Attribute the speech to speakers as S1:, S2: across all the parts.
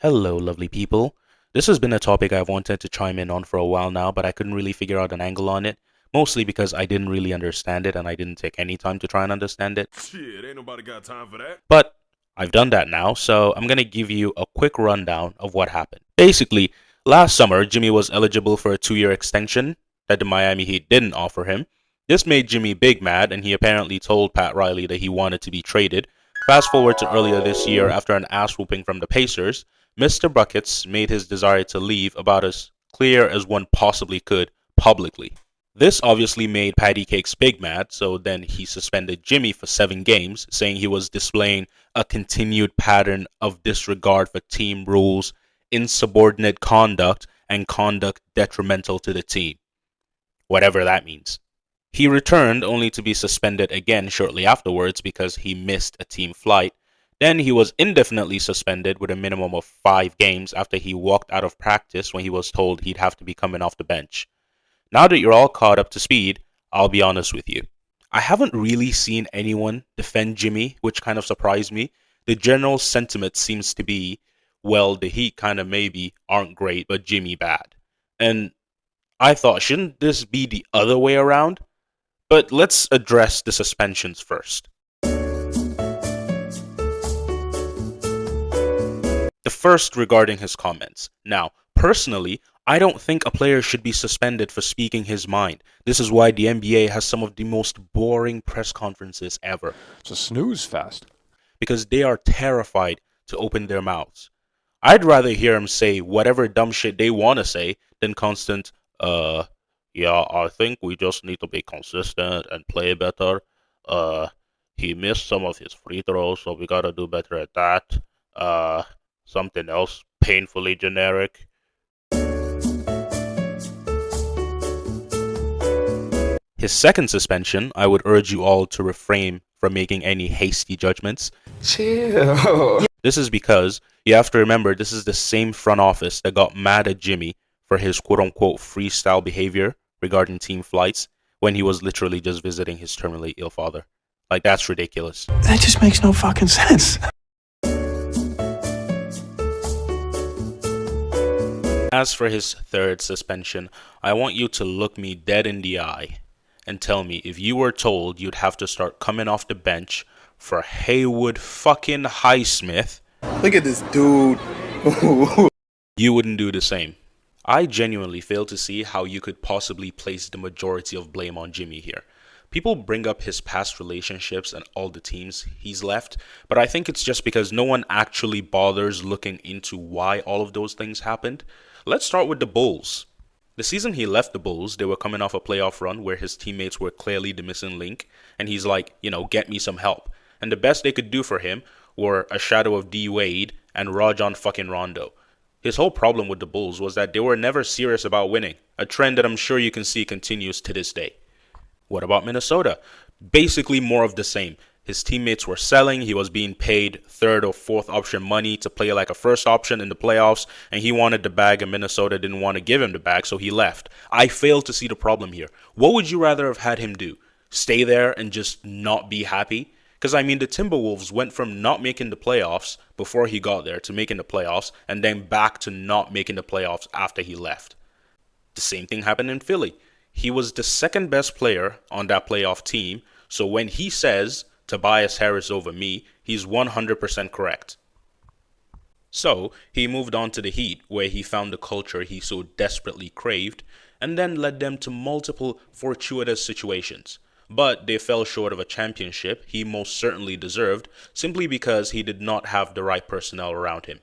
S1: Hello, lovely people. This has been a topic I've wanted to chime in on for a while now, but I couldn't really figure out an angle on it, mostly because I didn't really understand it and I didn't take any time to try and understand it.
S2: Shit, ain't nobody got time for that.
S1: But I've done that now, so I'm going to give you a quick rundown of what happened. Basically, last summer, Jimmy was eligible for a 2 year extension that the Miami Heat didn't offer him. This made Jimmy big mad, and he apparently told Pat Riley that he wanted to be traded. Fast forward to earlier this year, after an ass whooping from the Pacers, Mr. Buckets made his desire to leave about as clear as one possibly could publicly. This obviously made Patty Cakes big mad, so then he suspended Jimmy for 7 games, saying he was displaying a continued pattern of disregard for team rules, insubordinate conduct, and conduct detrimental to the team. Whatever that means. He returned only to be suspended again shortly afterwards because he missed a team flight. Then he was indefinitely suspended with a minimum of 5 games after he walked out of practice when he was told he'd have to be coming off the bench. Now that you're all caught up to speed, I'll be honest with you. I haven't really seen anyone defend Jimmy, which kind of surprised me. The general sentiment seems to be, well, the Heat kind of maybe aren't great, but Jimmy bad. And I thought, shouldn't this be the other way around? But let's address the suspensions first. The first regarding his comments. Now, personally, I don't think a player should be suspended for speaking his mind. This is why the NBA has some of the most boring press conferences ever.
S2: It's a snooze fest.
S1: Because they are terrified to open their mouths. I'd rather hear him say whatever dumb shit they want to say than constant, yeah, I think we just need to be consistent and play better. Uh, he missed some of his free throws, so we gotta do better at that. Something else painfully generic. His second suspension, I would urge you all to refrain from making any hasty judgments.
S2: Chill.
S1: This is because you have to remember this is the same front office that got mad at Jimmy for his quote unquote freestyle behavior regarding team flights when he was literally just visiting his terminally ill father. Like, that's ridiculous.
S3: That just makes no fucking sense.
S1: As for his third suspension, I want you to look me dead in the eye and tell me if you were told you'd have to start coming off the bench for Haywood fucking Highsmith,
S4: Look at this dude.
S1: you wouldn't do the same. I genuinely fail to see how you could possibly place the majority of blame on Jimmy here. People bring up his past relationships and all the teams he's left, but I think it's just because no one actually bothers looking into why all of those things happened. Let's start with the Bulls. The season he left the Bulls, they were coming off a playoff run where his teammates were clearly the missing link, and he's like, get me some help. And the best they could do for him were a shadow of D Wade and Rajon fucking Rondo. His whole problem with the Bulls was that they were never serious about winning, a trend that I'm sure you can see continues to this day. What about Minnesota? Basically more of the same. His teammates were selling, he was being paid third or fourth option money to play like a first option in the playoffs, and he wanted the bag and Minnesota didn't want to give him the bag, so he left. I fail to see the problem here. What would you rather have had him do? Stay there and just not be happy? Because, I mean, the Timberwolves went from not making the playoffs before he got there to making the playoffs, and then back to not making the playoffs after he left. The same thing happened in Philly. He was the second best player on that playoff team, so when he says Tobias Harris over me, he's 100% correct. So, he moved on to the Heat, where he found the culture he so desperately craved, and then led them to multiple fortuitous situations. But they fell short of a championship he most certainly deserved, simply because he did not have the right personnel around him.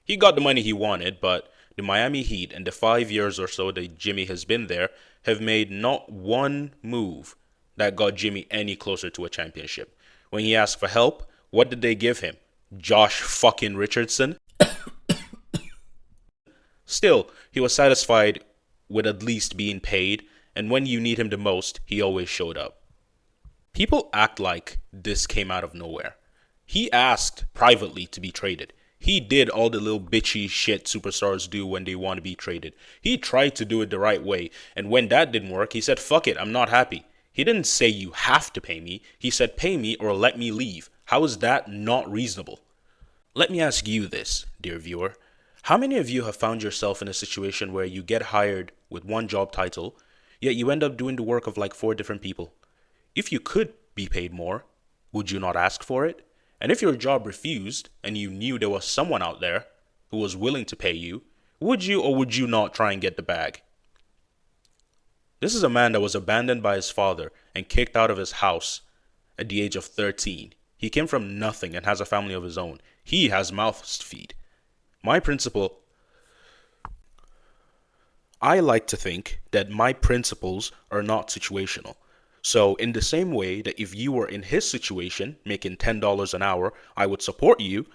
S1: He got the money he wanted, but the Miami Heat and the 5 years or so that Jimmy has been there have made not one move that got Jimmy any closer to a championship. When he asked for help, what did they give him? Josh fucking Richardson? Still, he was satisfied with at least being paid, and when you need him the most, he always showed up. People act like this came out of nowhere. He asked privately to be traded. He did all the little bitchy shit superstars do when they want to be traded. He tried to do it the right way, and when that didn't work, he said, fuck it, I'm not happy. He didn't say you have to pay me. He said pay me or let me leave. How is that not reasonable? Let me ask you this, dear viewer. How many of you have found yourself in a situation where you get hired with one job title, yet you end up doing the work of like four different people? If you could be paid more, would you not ask for it? And if your job refused and you knew there was someone out there who was willing to pay you, would you or would you not try and get the bag? This is a man that was abandoned by his father and kicked out of his house at the age of 13. He came from nothing and has a family of his own. He has mouths to feed. My principle, I like to think that my principles are not situational. So, in the same way that if you were in his situation, making $10 an hour, I would support you.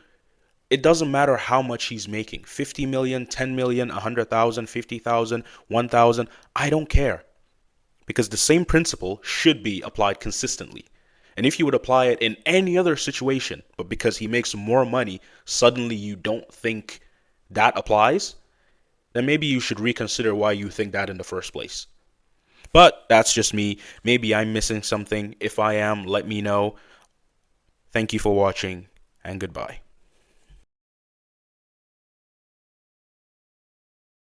S1: It doesn't matter how much he's making, 50 million, 10 million, 100,000, 50,000, 1,000. I don't care. Because the same principle should be applied consistently. And if you would apply it in any other situation, but because he makes more money, suddenly you don't think that applies, then maybe you should reconsider why you think that in the first place. But that's just me. Maybe I'm missing something. If I am, let me know. Thank you for watching, and goodbye.